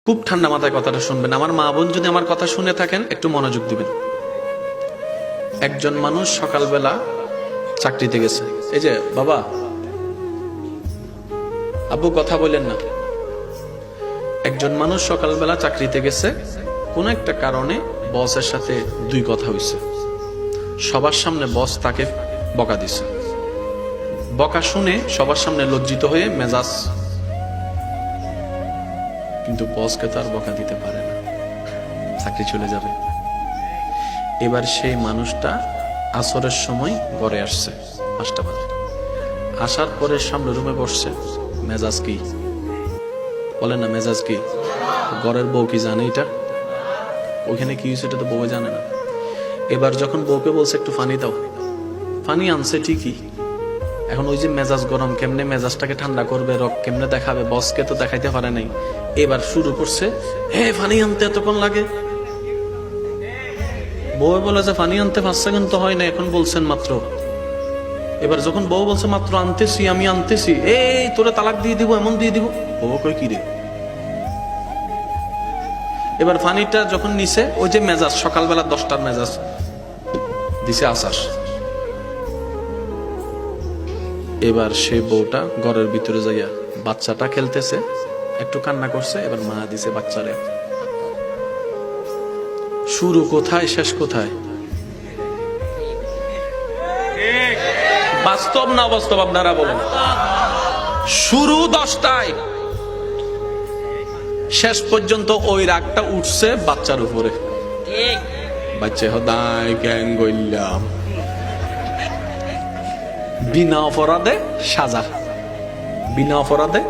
খুব ঠান্ডা মাথায় কথাটা শুনবেন। আমার মা বোন যদি আমার কথা শুনে থাকেন একটু মনোযোগ দিবেন। একজন মানুষ সকালবেলা চাকরিতে গেছে। এই যে বাবা, আব্বু কথা বলেন না। একজন মানুষ সকালবেলা চাকরিতে গেছে, কোন একটা কারণে বসের সাথে দুই কথা হইছে। সবার সামনে বস তাকে বকা দিছে। বকা শুনে সবার সামনে লজ্জিত হয়ে মেজাজ, কিন্তু বসকে তো আর বকা দিতে পারে না, চাকরি চলে যাবে। এবার সেই মানুষটা আসরের সময় ঘরে আসছে 5টা বাজে। আসার পরে সামনে রুমে বসছে। মেজাজ কি বলেন না, মেজাজ কি? ঘরের বউ কি জানে এটা? ওখানে কি হয়েছে এটা তো বউ জানে না। এবার যখন বউকে বলছে একটু পানি দাও, পানি আনছে ঠিকই, এখন ওই যে মেজাজ গরম, কেমনে মেজাজটাকে ঠান্ডা করবে, রক কেমনে দেখাবে, বসকে তো দেখাইতে পারে নাই। এবার শুরু করছে, হে পানি আনতে এতক্ষণ লাগে। বউ বলে যে পানি আনতে 5 সেকেন্ড তো হয় না, এখন বলছেন মাত্র। এবার যখন বউ বলছে মাত্র আনতেছি, আমি আনতেছি, এই তোরে তালাক দিয়ে দিব, এমন দিয়ে দিব। বউ কই কি রে? এবার পানিটা যখন নিছে, ওই যে মেজাজ সকালবেলা 10টার মেজাজ দিছে আসাস। এবার সে বউটা ঘরের ভিতরে যাইয়া বাচ্চাটা খেলতেছে, একটু কান্না করছে। এবার মা দিছে বাচ্চারে। শুরু কোথায় শেষ কোথায়? বাস্তব না বাস্তব আপনারা বলেন? শুরু 10টায়, শেষ পর্যন্ত ওই রাগটা উঠছে বাচ্চার উপরে। বাচ্চা হদায় গ্যাং গইলাম, বিনা অপরাধে সাজা, বিনা অপরাধে